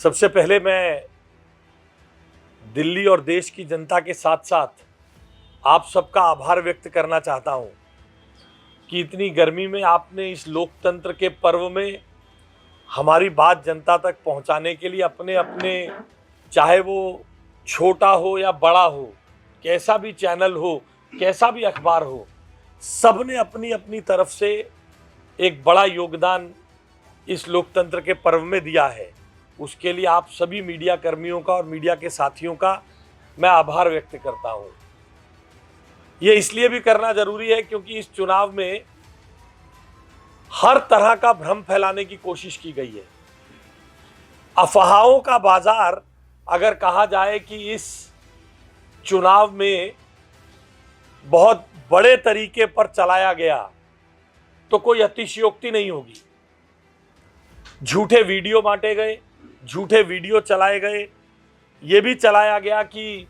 सबसे पहले मैं दिल्ली और देश की जनता के साथ साथ आप सबका आभार व्यक्त करना चाहता हूं कि इतनी गर्मी में आपने इस लोकतंत्र के पर्व में हमारी बात जनता तक पहुंचाने के लिए अपने अपने, चाहे वो छोटा हो या बड़ा हो, कैसा भी चैनल हो, कैसा भी अखबार हो, सब ने अपनी अपनी तरफ से एक बड़ा योगदान इस लोकतंत्र के पर्व में दिया है। उसके लिए आप सभी मीडिया कर्मियों का और मीडिया के साथियों का मैं आभार व्यक्त करता हूं। ये इसलिए भी करना जरूरी है क्योंकि इस चुनाव में हर तरह का भ्रम फैलाने की कोशिश की गई है। अफवाहों का बाजार अगर कहा जाए कि इस चुनाव में बहुत बड़े तरीके पर चलाया गया तो कोई अतिशयोक्ति नहीं होगी। झूठे वीडियो बांटे गए, झूठे वीडियो चलाए गए, ये भी चलाया गया कि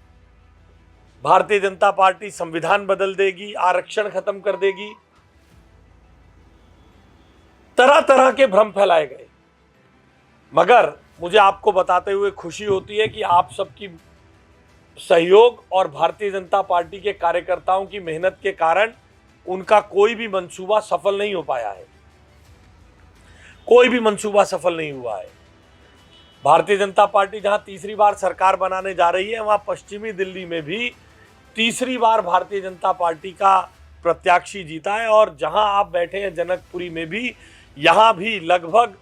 भारतीय जनता पार्टी संविधान बदल देगी, आरक्षण खत्म कर देगी, तरह तरह के भ्रम फैलाए गए। मगर मुझे आपको बताते हुए खुशी होती है कि आप सबकी सहयोग और भारतीय जनता पार्टी के कार्यकर्ताओं की मेहनत के कारण उनका कोई भी मंसूबा सफल नहीं हो पाया है। कोई भी मंसूबा सफल नहीं हुआ है। भारतीय जनता पार्टी जहां तीसरी बार सरकार बनाने जा रही है, वहां पश्चिमी दिल्ली में भी तीसरी बार भारतीय जनता पार्टी का प्रत्याशी जीता है और जहां आप बैठे हैं जनकपुरी में भी, यहां भी लगभग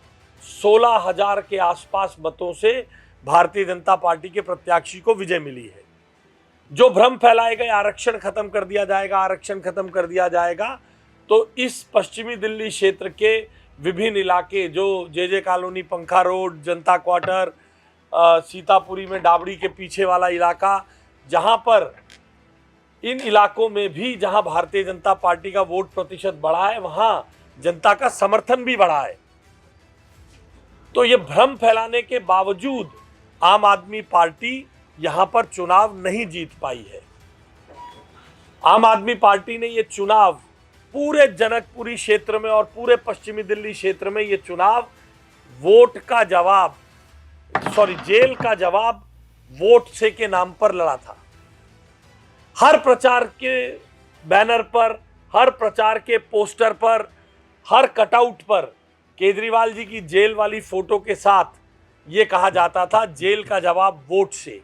16,000 के आसपास मतों से भारतीय जनता पार्टी के प्रत्याशी को विजय मिली है। जो भ्रम फैलाए गए, आरक्षण खत्म कर दिया जाएगा, आरक्षण खत्म कर दिया जाएगा, तो इस पश्चिमी दिल्ली क्षेत्र के विभिन्न इलाके, जो जे कॉलोनी, पंखा रोड, जनता क्वार्टर, सीतापुरी में डाबड़ी के पीछे वाला इलाका, जहां पर इन इलाकों में भी जहां भारतीय जनता पार्टी का वोट प्रतिशत बढ़ा है, वहां जनता का समर्थन भी बढ़ा है। तो ये भ्रम फैलाने के बावजूद आम आदमी पार्टी यहां पर चुनाव नहीं जीत पाई है। आम आदमी पार्टी ने ये चुनाव पूरे जनकपुरी क्षेत्र में और पूरे पश्चिमी दिल्ली क्षेत्र में ये चुनाव जेल का जवाब वोट से के नाम पर लड़ा था। हर प्रचार के बैनर पर, हर प्रचार के पोस्टर पर, हर कटआउट पर केजरीवाल जी की जेल वाली फोटो के साथ ये कहा जाता था, जेल का जवाब वोट से।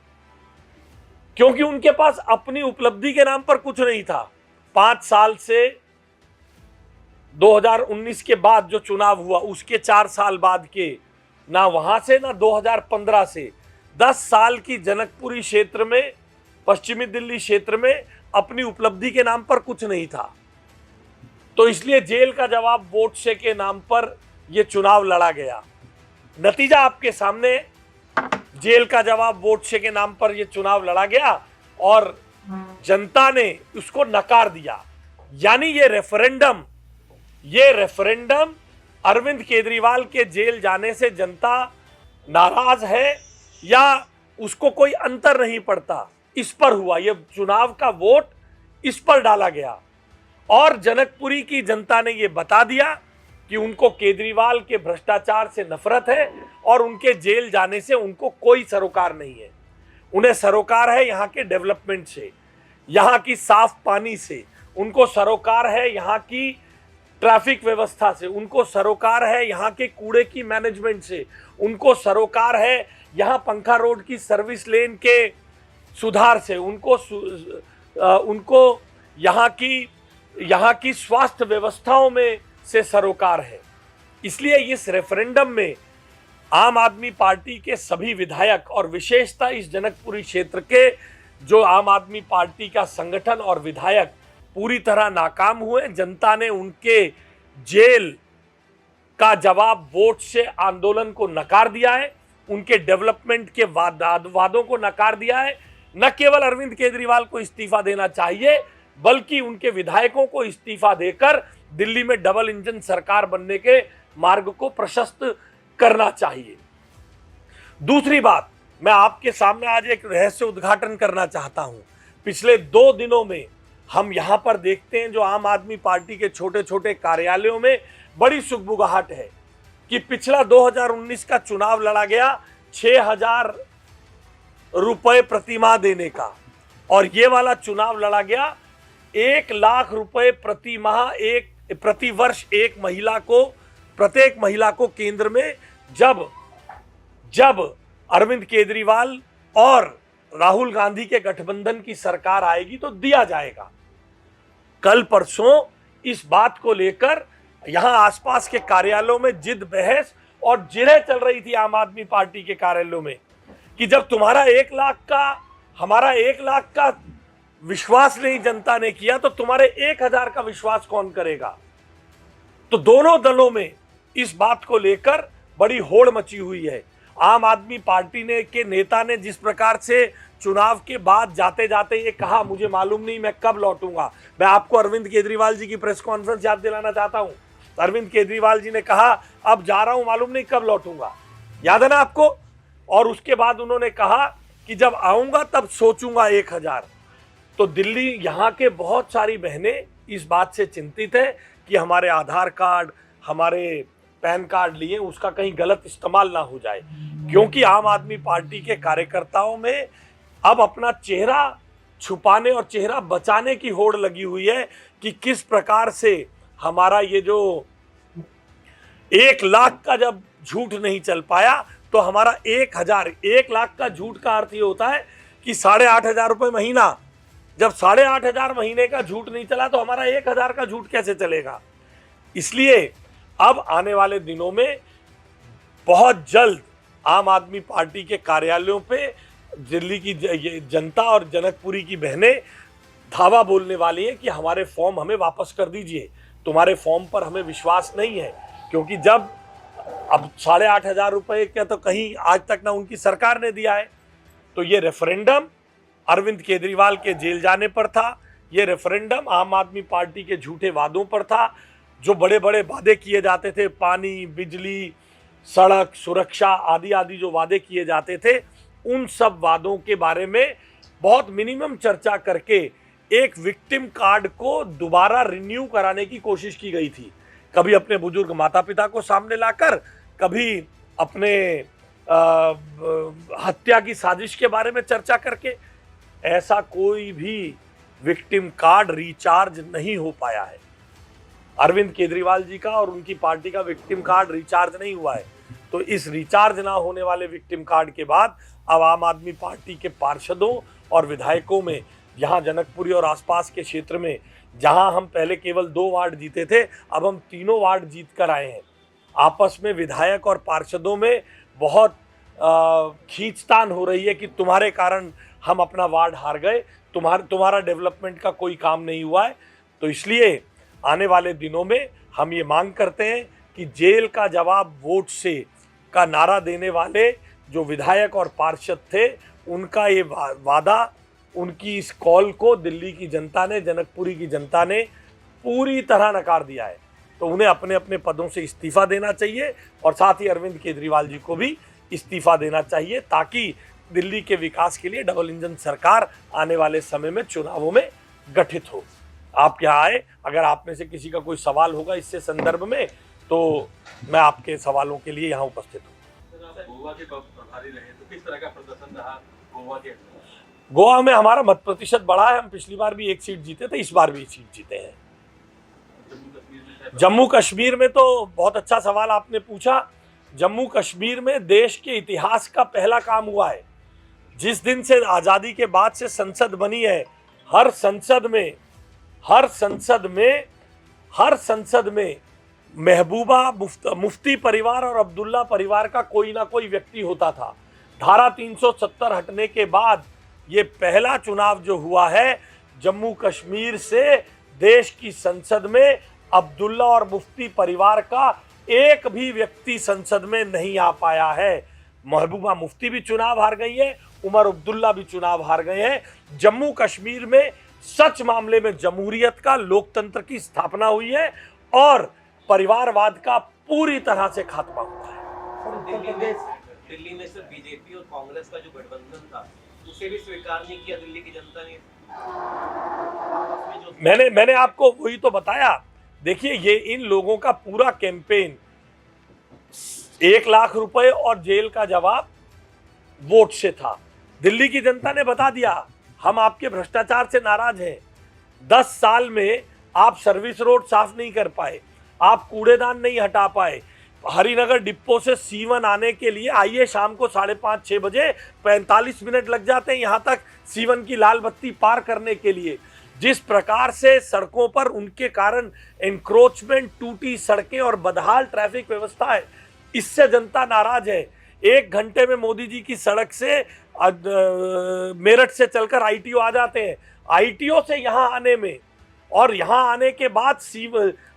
क्योंकि उनके पास अपनी उपलब्धि के नाम पर कुछ नहीं था। 5 साल से 2019 के बाद जो चुनाव हुआ उसके 4 साल बाद के, ना वहां से ना 2015 से 10 साल की जनकपुरी क्षेत्र में, पश्चिमी दिल्ली क्षेत्र में अपनी उपलब्धि के नाम पर कुछ नहीं था। तो इसलिए जेल का जवाब वोट से के नाम पर यह चुनाव लड़ा गया। नतीजा आपके सामने, जेल का जवाब वोट से के नाम पर यह चुनाव लड़ा गया और जनता ने उसको नकार दिया। यानी ये रेफरेंडम अरविंद केजरीवाल के जेल जाने से जनता नाराज है या उसको कोई अंतर नहीं पड़ता, इस पर हुआ। ये चुनाव का वोट इस पर डाला गया और जनकपुरी की जनता ने ये बता दिया कि उनको केजरीवाल के भ्रष्टाचार से नफरत है और उनके जेल जाने से उनको कोई सरोकार नहीं है। उन्हें सरोकार है यहाँ के डेवलपमेंट से, यहाँ की साफ पानी से, उनको सरोकार है यहाँ की ट्रैफिक व्यवस्था से, उनको सरोकार है यहाँ के कूड़े की मैनेजमेंट से, उनको सरोकार है यहाँ पंखा रोड की सर्विस लेन के सुधार से, उनको यहाँ की स्वास्थ्य व्यवस्थाओं में से सरोकार है। इसलिए इस रेफरेंडम में आम आदमी पार्टी के सभी विधायक और विशेषतः इस जनकपुरी क्षेत्र के जो आम आदमी पार्टी का संगठन और विधायक पूरी तरह नाकाम हुए। जनता ने उनके जेल का जवाब वोट से आंदोलन को नकार दिया है, उनके डेवलपमेंट के वादों को नकार दिया है। न केवल अरविंद केजरीवाल को इस्तीफा देना चाहिए बल्कि उनके विधायकों को इस्तीफा देकर दिल्ली में डबल इंजन सरकार बनने के मार्ग को प्रशस्त करना चाहिए। दूसरी बात, मैं आपके सामने आज एक रहस्य उद्घाटन करना चाहता हूं। पिछले 2 दिनों में हम यहां पर देखते हैं जो आम आदमी पार्टी के छोटे छोटे कार्यालयों में बड़ी सुगबुगाहट है कि पिछला 2019 का चुनाव लड़ा गया, 6,000 रुपए प्रतिमाह देने का, और ये वाला चुनाव लड़ा गया 1 लाख रुपए प्रतिमाह प्रति वर्ष एक महिला को, प्रत्येक महिला को केंद्र में जब अरविंद केजरीवाल और राहुल गांधी के गठबंधन की सरकार आएगी तो दिया जाएगा। कल परसों इस बात को लेकर यहां आसपास के कार्यालयों में जिद बहस और जिरह चल रही थी आम आदमी पार्टी के कार्यालयों में कि जब तुम्हारा 1 लाख का, हमारा 1 लाख का विश्वास नहीं जनता ने किया तो तुम्हारे 1,000 का विश्वास कौन करेगा। तो दोनों दलों में इस बात को लेकर बड़ी होड़ मची हुई है। आम आदमी पार्टी के नेता ने जिस प्रकार से चुनाव के बाद जाते जाते ये कहा, मुझे मालूम नहीं मैं कब लौटूंगा। मैं आपको अरविंद केजरीवाल जी की प्रेस कॉन्फ्रेंस याद दिलाना चाहता हूं। अरविंद केजरीवाल जी ने कहा अब जा रहा हूं, मालूम नहीं कब लौटूंगा, याद है ना आपको। और उसके बाद उन्होंने कहा कि जब आऊंगा तब सोचूंगा 1,000। तो दिल्ली यहाँ के बहुत सारी बहनें इस बात से चिंतित है कि हमारे आधार कार्ड, हमारे पैन कार्ड लिए उसका कहीं गलत इस्तेमाल ना हो जाए, क्योंकि आम आदमी पार्टी के कार्यकर्ताओं में अब अपना चेहरा छुपाने और चेहरा बचाने की होड़ लगी हुई है कि किस प्रकार से हमारा ये जो 1 लाख का जब झूठ नहीं चल पाया तो हमारा 1 लाख का झूठ का अर्थ ये होता है कि 8,500 रुपये महीना। जब 8,500 महीने का झूठ नहीं चला तो हमारा 1,000 का झूठ कैसे चलेगा। इसलिए अब आने वाले दिनों में बहुत जल्द आम आदमी पार्टी के कार्यालयों पे दिल्ली की जनता और जनकपुरी की बहनें धावा बोलने वाली हैं कि हमारे फॉर्म हमें वापस कर दीजिए, तुम्हारे फॉर्म पर हमें विश्वास नहीं है। क्योंकि जब अब 8,500 रुपये का तो कहीं आज तक ना उनकी सरकार ने दिया है, तो ये रेफरेंडम अरविंद केजरीवाल के जेल जाने पर था, ये रेफरेंडम आम आदमी पार्टी के झूठे वादों पर था। जो बड़े बड़े वादे किए जाते थे, पानी, बिजली, सड़क, सुरक्षा आदि आदि जो वादे किए जाते थे, उन सब वादों के बारे में बहुत मिनिमम चर्चा करके एक विक्टिम कार्ड को दोबारा रिन्यू कराने की कोशिश की गई थी। कभी अपने बुजुर्ग माता पिता को सामने लाकर, कभी अपने हत्या की साजिश के बारे में चर्चा करके। ऐसा कोई भी विक्टिम कार्ड रिचार्ज नहीं हो पाया है। अरविंद केजरीवाल जी का और उनकी पार्टी का विक्टिम कार्ड रिचार्ज नहीं हुआ है। तो इस रिचार्ज ना होने वाले विक्टिम कार्ड के बाद अब आम आदमी पार्टी के पार्षदों और विधायकों में, यहाँ जनकपुरी और आसपास के क्षेत्र में जहाँ हम पहले केवल 2 वार्ड जीते थे, अब हम 3 वार्ड जीत कर आए हैं। आपस में विधायक और पार्षदों में बहुत खींचतान हो रही है कि तुम्हारे कारण हम अपना वार्ड हार गए, तुम्हारा डेवलपमेंट का कोई काम नहीं हुआ है। तो इसलिए आने वाले दिनों में हम ये मांग करते हैं कि जेल का जवाब वोट से का नारा देने वाले जो विधायक और पार्षद थे, उनका ये वादा, उनकी इस कॉल को दिल्ली की जनता ने, जनकपुरी की जनता ने पूरी तरह नकार दिया है। तो उन्हें अपने अपने पदों से इस्तीफा देना चाहिए और साथ ही अरविंद केजरीवाल जी को भी इस्तीफा देना चाहिए, ताकि दिल्ली के विकास के लिए डबल इंजन सरकार आने वाले समय में चुनावों में गठित हो। आप यहाँ आए, अगर आप में से किसी का कोई सवाल होगा इससे संदर्भ में तो मैं आपके सवालों के लिए यहाँ उपस्थित हूँ। गोवा के प्रभारी रहे तो किस तरह का प्रदर्शन रहा गोवा के? गोवा में हमारा मत प्रतिशत बढ़ा है। हम पिछली बार भी 1 सीट जीते थे, इस बार भी 1 सीट जीते हैं। जम्मू कश्मीर में तो बहुत अच्छा सवाल आपने पूछा। जम्मू कश्मीर में देश के इतिहास का पहला काम हुआ है। जिस दिन से आज़ादी के बाद से संसद बनी है, हर संसद में महबूबा मुफ्ती परिवार और अब्दुल्ला परिवार का कोई ना कोई व्यक्ति होता था। धारा 370 हटने के बाद ये पहला चुनाव जो हुआ है जम्मू कश्मीर से, देश की संसद में अब्दुल्ला और मुफ्ती परिवार का एक भी व्यक्ति संसद में नहीं आ पाया है। महबूबा मुफ्ती भी चुनाव हार गई है, उमर अब्दुल्ला भी चुनाव हार गए हैं। जम्मू कश्मीर में सच मामले में जमहूरियत का, लोकतंत्र की स्थापना हुई है और परिवारवाद का पूरी तरह से खात्मा हुआ है। दिल्ली में सिर्फ बीजेपी और कांग्रेस का जो गठबंधन था उसे भी स्वीकार नहीं किया दिल्ली की जनता ने। मैंने आपको वही तो बताया। देखिए, ये इन लोगों का पूरा कैंपेन 1 लाख रुपए और जेल का जवाब वोट से था। दिल्ली की जनता ने बता दिया हम आपके भ्रष्टाचार से नाराज हैं। 10 साल में आप सर्विस रोड साफ नहीं कर पाए, आप कूड़ेदान नहीं हटा पाए। हरिनगर डिपो से C1 आने के लिए आइए शाम को 5:30-6 बजे 45 मिनट लग जाते हैं यहाँ तक C1 की लाल बत्ती पार करने के लिए। जिस प्रकार से सड़कों पर उनके कारण एंक्रोचमेंट, टूटी सड़कें और बदहाल ट्रैफिक व्यवस्था है, इससे जनता नाराज है। 1 घंटे में मोदी जी की सड़क से मेरठ से चलकर ITO आ जाते हैं। ITO से यहाँ आने में और यहाँ आने के बाद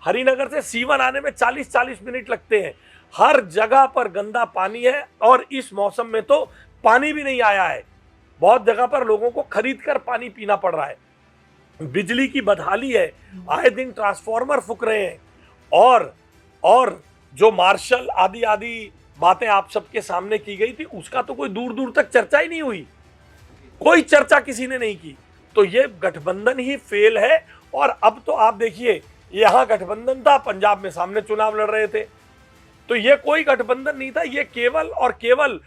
हरिनगर से C1 आने में 40-40 मिनट लगते हैं। हर जगह पर गंदा पानी है और इस मौसम में तो पानी भी नहीं आया है। बहुत जगह पर लोगों को खरीद कर पानी पीना पड़ रहा है। बिजली की बदहाली है, आए दिन ट्रांसफार्मर फूक रहे हैं और जो मार्शल आदि आदि बातें आप सबके सामने की गई थी, उसका तो कोई दूर दूर तक चर्चा ही नहीं हुई, कोई चर्चा किसी ने नहीं की। तो ये गठबंधन ही फेल है। और अब तो आप देखिए, यहाँ गठबंधन था, पंजाब में सामने चुनाव लड़ रहे थे, तो ये कोई गठबंधन नहीं था, ये केवल और केवल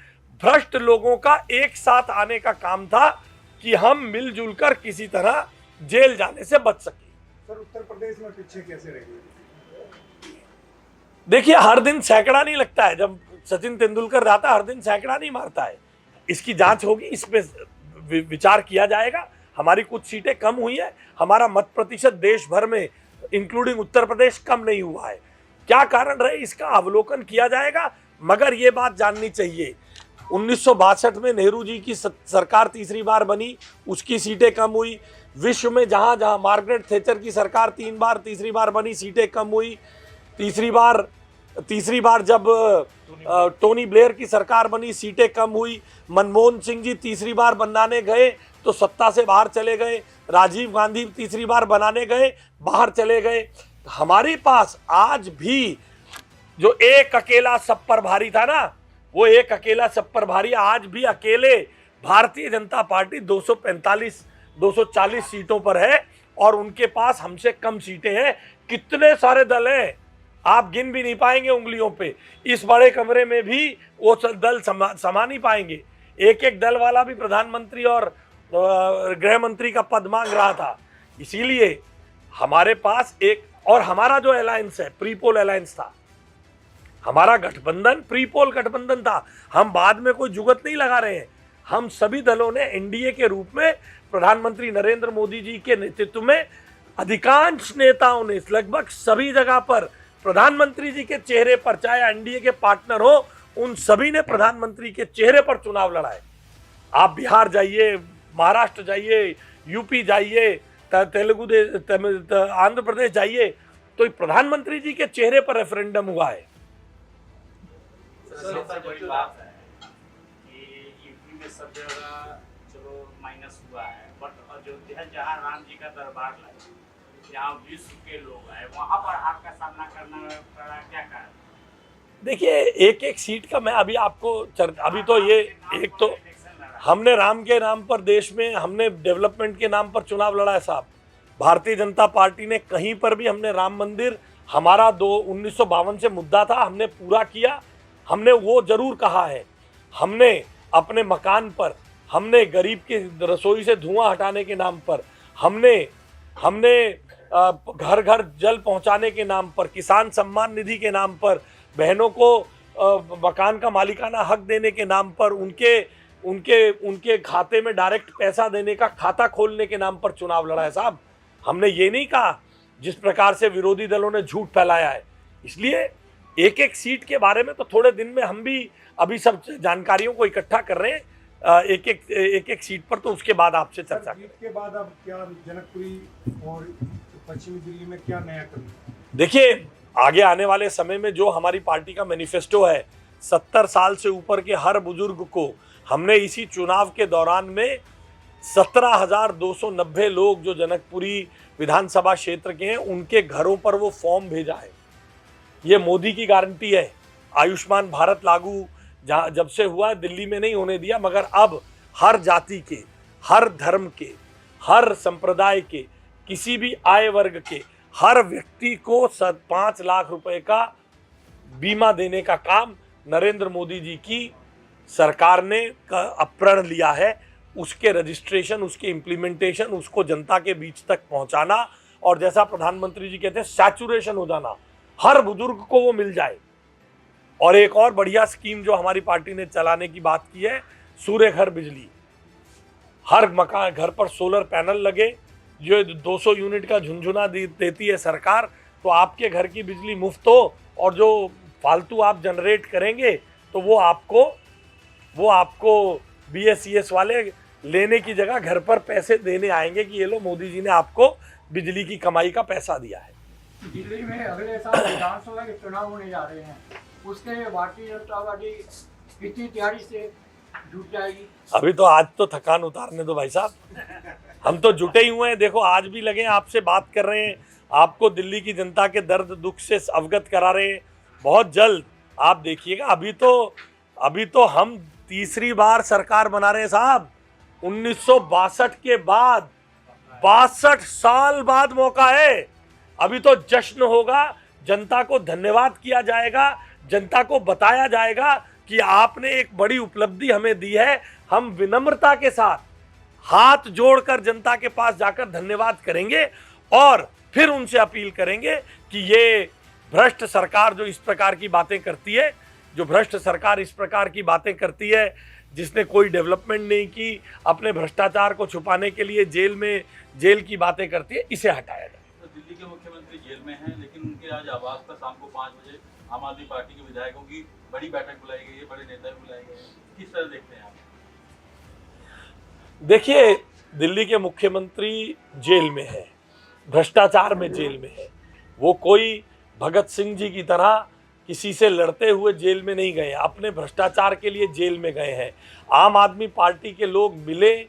भ्रष्ट लोगों का एक साथ आने का काम था कि हम मिलजुल कर किसी तरह जेल जाने से बच सके। सर, उत्तर प्रदेश में पीछे कैसे रह गए? देखिए, हर दिन सैकड़ा नहीं लगता है। जब सचिन तेंदुलकर रहता है, हर दिन सैकड़ा नहीं मारता है। इसकी जांच होगी, इस पे विचार किया जाएगा। हमारी कुछ सीटें कम हुई है, हमारा मत प्रतिशत देश भर में इंक्लूडिंग उत्तर प्रदेश कम नहीं हुआ है। क्या कारण रहे, इसका अवलोकन किया जाएगा। मगर ये बात जाननी चाहिए, 1962 में नेहरू जी की सरकार तीसरी बार बनी, उसकी सीटें कम हुई। विश्व में जहां जहां मार्गरेट थैचर की सरकार तीसरी बार बनी, सीटें कम हुई। तीसरी बार जब टोनी ब्लेयर की सरकार बनी, सीटें कम हुई। मनमोहन सिंह जी तीसरी बार बनाने गए तो सत्ता से बाहर चले गए। राजीव गांधी तीसरी बार बनाने गए, बाहर चले गए। हमारे पास आज भी जो एक अकेला सब पर भारी था ना, वो एक अकेला सब पर भारी आज भी अकेले भारतीय जनता पार्टी 240 सीटों पर है और उनके पास हमसे कम सीटें हैं। कितने सारे दल हैं, आप गिन भी नहीं पाएंगे उंगलियों पे। इस बड़े कमरे में भी वो दल समा नहीं पाएंगे। एक एक दल वाला भी प्रधानमंत्री और गृह मंत्री का पद मांग रहा था। इसीलिए हमारे पास और हमारा जो अलायंस है, प्रीपोल अलायंस था, हमारा गठबंधन प्रीपोल गठबंधन था। हम बाद में कोई जुगत नहीं लगा रहे हैं। हम सभी दलों ने एनडीए के रूप में प्रधानमंत्री नरेंद्र मोदी जी के नेतृत्व में अधिकांश नेताओं ने लगभग सभी जगह पर प्रधानमंत्री जी के चेहरे पर, चाहे एनडीए के पार्टनर हो, उन सभी ने प्रधानमंत्री के चेहरे पर चुनाव लड़ाए। आप बिहार जाइए, महाराष्ट्र जाइए, यूपी जाइए, तेलुगु आंध्र प्रदेश जाइए, तो प्रधानमंत्री जी के चेहरे पर रेफरेंडम हुआ है। सबसे बड़ी बात है कि यूपी में सब जगह चलो माइनस हुआ है, बट अयोध्या जहाँ राम जी का दरबार लगा, जहाँ विश्व के लोग आए, वहाँ पर हार का सामना करना पड़ा, क्या कारण? देखिए, एक एक सीट का मैं अभी आपको अभी तो ये एक तो हमने राम के नाम पर देश में, हमने डेवलपमेंट के नाम पर चुनाव लड़ा है साहब। भारतीय जनता पार्टी ने कहीं पर भी, हमने राम मंदिर, हमारा 1952 से मुद्दा था, हमने पूरा किया। हमने वो जरूर कहा है, हमने अपने मकान पर, हमने गरीब की रसोई से धुआं हटाने के नाम पर, हमने घर घर जल पहुंचाने के नाम पर, किसान सम्मान निधि के नाम पर, बहनों को मकान का मालिकाना हक देने के नाम पर, उनके खाते में डायरेक्ट पैसा देने का खाता खोलने के नाम पर चुनाव लड़ा है साहब। हमने ये नहीं कहा जिस प्रकार से विरोधी दलों ने झूठ फैलाया है। इसलिए एक एक सीट के बारे में तो थोड़े दिन में हम भी अभी सब जानकारियों को इकट्ठा कर रहे हैं, एक एक सीट पर, तो उसके बाद आपसे चर्चा करें। के बाद अब क्या जनकपुरी और पश्चिमी दिल्ली में क्या नया करना? देखिए, आगे आने वाले समय में जो हमारी पार्टी का मैनिफेस्टो है, 70 साल से ऊपर के हर बुजुर्ग को हमने इसी चुनाव के दौरान में 17,290 लोग जो जनकपुरी विधानसभा क्षेत्र के हैं, उनके घरों पर वो फॉर्म भेजा है। ये मोदी की गारंटी है। आयुष्मान भारत लागू जब से हुआ, दिल्ली में नहीं होने दिया, मगर अब हर जाति के, हर धर्म के, हर संप्रदाय के, किसी भी आय वर्ग के हर व्यक्ति को 5 लाख रुपए का बीमा देने का काम नरेंद्र मोदी जी की सरकार ने प्रण लिया है उसके रजिस्ट्रेशन, उसके इम्प्लीमेंटेशन, उसको जनता के बीच तक पहुंचाना, और जैसा प्रधानमंत्री जी कहते हैं सैचुरेशन हो जाना, हर बुजुर्ग को वो मिल जाए। और एक और बढ़िया स्कीम जो हमारी पार्टी ने चलाने की बात की है, सूर्य घर बिजली। हर मकान घर पर सोलर पैनल लगे, जो 200 यूनिट का झुंझुना देती है सरकार, तो आपके घर की बिजली मुफ्त हो, और जो फालतू आप जनरेट करेंगे तो वो आपको BSES वाले लेने की जगह घर पर पैसे देने आएंगे कि ये लो, मोदी जी ने आपको बिजली की कमाई का पैसा दिया है। दिल्ली में अगले साल विधानसभा के चुनाव होने जा रहे हैं, उसके लिए भारतीय जनता पार्टी कितनी तैयारी से जुट जाएगी? अभी तो आज तो थकान उतारने दो भाई साहब, हम तो जुटे ही हुए हैं। देखो आज भी लगे आपसे बात कर रहे हैं, आपको दिल्ली की जनता के दर्द दुख से अवगत करा रहे हैं। बहुत जल्द आप देखिएगा, अभी तो हम तीसरी बार सरकार बना रहे हैं साहब। 1962 के बाद 62 साल बाद मौका है। अभी तो जश्न होगा, जनता को धन्यवाद किया जाएगा, जनता को बताया जाएगा कि आपने एक बड़ी उपलब्धि हमें दी है। हम विनम्रता के साथ हाथ जोड़कर जनता के पास जाकर धन्यवाद करेंगे और फिर उनसे अपील करेंगे कि ये भ्रष्ट सरकार जो इस प्रकार की बातें करती है, जिसने कोई डेवलपमेंट नहीं की, अपने भ्रष्टाचार को छुपाने के लिए जेल की बातें करती है, इसे हटाया जाए। तो दिल्ली के मुख्यमंत्री जेल में हैं, लेकिन उनके आज आवास पर शाम को 5 बजे आम आदमी पार्टी के विधायकों की बड़ी बैठक बुलाई गई है, बड़े नेता भी बुलाए गए हैं। किस तरह देखते हैं आप? देखिए, दिल्ली के मुख्यमंत्री जेल में है, भ्रष्टाचार में जेल में है। वो कोई भगत सिंह जी की तरह किसी से लड़ते हुए जेल में नहीं गए, अपने भ्रष्टाचार के लिए जेल में गए हैं। आम आदमी पार्टी के लोग मिले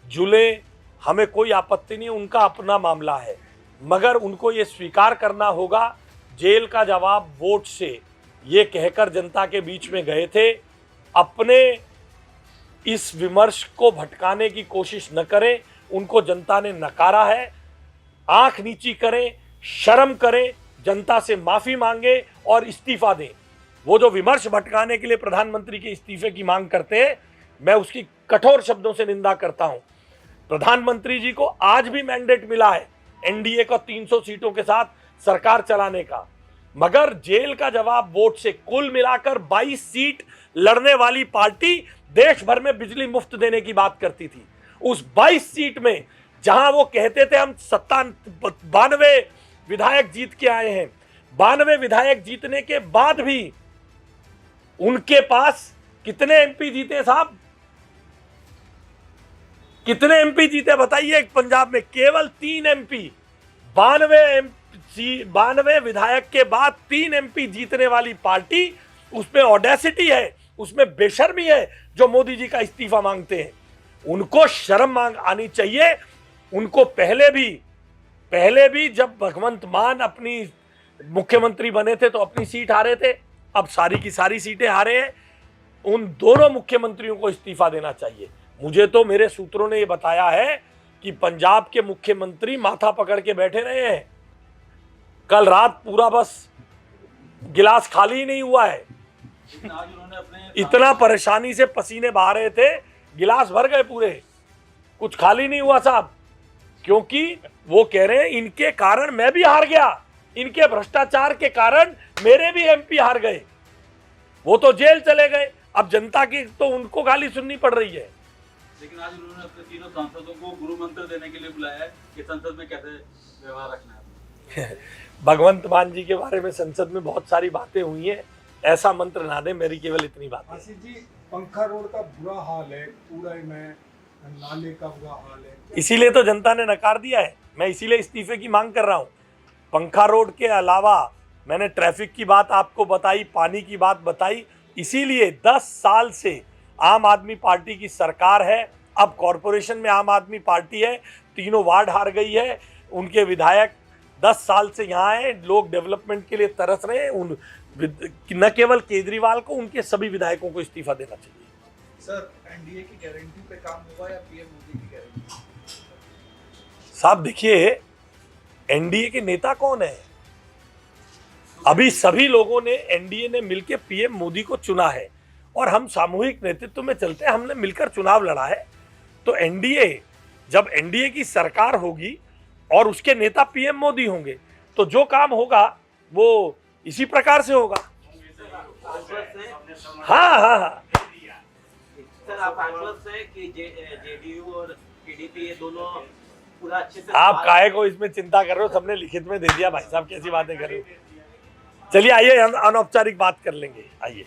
जुले, हमें कोई आपत्ति नहीं, उनका अपना मामला है, मगर उनको ये स्वीकार करना होगा जेल का जवाब वोट से, ये कहकर जनता के बीच में गए थे। अपने इस विमर्श को भटकाने की कोशिश न करें, उनको जनता ने नकारा है। आंख नीची करें, शर्म करें, जनता से माफी मांगे और इस्तीफा दें। वो जो विमर्श भटकाने के लिए प्रधानमंत्री के इस्तीफे की मांग करते हैं, मैं उसकी कठोर शब्दों से निंदा करता हूं। प्रधानमंत्री जी को आज भी मैंडेट मिला है एनडीए को 300 सीटों के साथ सरकार चलाने का, मगर जेल का जवाब वोट से कुल मिलाकर 22 सीट लड़ने वाली पार्टी देश भर में बिजली मुफ्त देने की बात करती थी। उस 22 सीट में जहां वो कहते थे हम 92 विधायक जीत के आए हैं, 92 विधायक जीतने के बाद भी उनके पास कितने एमपी जीते साहब? कितने एमपी जीते बताइए? पंजाब में केवल 3 एमपी, 92 विधायक के बाद 3 एमपी जीतने वाली पार्टी, उसमें ऑडेसिटी है, उसमें बेशर्मी है जो मोदी जी का इस्तीफा मांगते हैं। उनको शर्म आनी चाहिए। उनको पहले भी जब भगवंत मान अपनी मुख्यमंत्री बने थे तो अपनी सीट हारे थे, अब सारी की सारी सीटें हारे हैं। उन दोनों मुख्यमंत्रियों को इस्तीफा देना चाहिए। मुझे तो मेरे सूत्रों ने ये बताया है कि पंजाब के मुख्यमंत्री माथा पकड़ के बैठे रहे हैं। कल रात पूरा बस गिलास खाली ही नहीं हुआ है। आज उन्होंने अपने इतना परेशानी से पसीने बहा रहे थे, गिलास भर गए पूरे, कुछ खाली नहीं हुआ साहब। क्योंकि वो कह रहे हैं इनके कारण मैं भी हार गया, इनके भ्रष्टाचार के कारण मेरे भी एमपी हार गए। वो तो जेल चले गए, अब जनता की तो उनको गाली सुननी पड़ रही है। लेकिन आज उन्होंने अपने तीनों सांसदों को गुरु मंत्र देने के लिए बुलाया है कि संसद में कैसे व्यवहार रखना है। भगवंत मान जी के बारे में संसद में बहुत सारी बातें हुई हैं, ऐसा मंत्र ना दे, मेरी केवल इतनी बात है। आशीष जी, पंखा रोड का बुरा हाल है, कूड़ा में नाले का बुरा हाल है, इसीलिए तो जनता ने नकार दिया है। मैं इसीलिए इस्तीफे की मांग कर रहा हूँ। पंखा रोड के अलावा मैंने ट्रैफिक की बात आपको बताई, पानी की बात बताई। इसीलिए 10 साल से आम आदमी पार्टी की सरकार है। अब कॉरपोरेशन में आम आदमी पार्टी है, तीनों वार्ड हार गई है। उनके विधायक 10 साल से यहाँ हैं, लोग डेवलपमेंट के लिए तरस रहे हैं। न केवल केजरीवाल को, उनके सभी विधायकों को इस्तीफा देना चाहिए। सर, एनडीए की गारंटी पे काम होगा या पीएम मोदी की गारंटी? साहब देखिए, एनडीए के नेता कौन है? अभी सभी लोगों ने, एनडीए ने मिलकर पीएम मोदी को चुना है और हम सामूहिक नेतृत्व में चलते हैं। हमने मिलकर चुनाव लड़ा है, तो एनडीए, जब एनडीए की सरकार होगी और उसके नेता पीएम मोदी होंगे, तो जो काम होगा वो इसी प्रकार से होगा। हाँ हाँ हाँ, सर आप आश्वस्त हैं कि जेडीयू और टीडीपी ये दोनों पूरा अच्छे से आप काहे को इसमें चिंता कर रहे हो, सबने लिखित में दे दिया भाई साहब, कैसी बातें कर रहे हो। चलिए आइए अनौपचारिक बात कर लेंगे, आइए।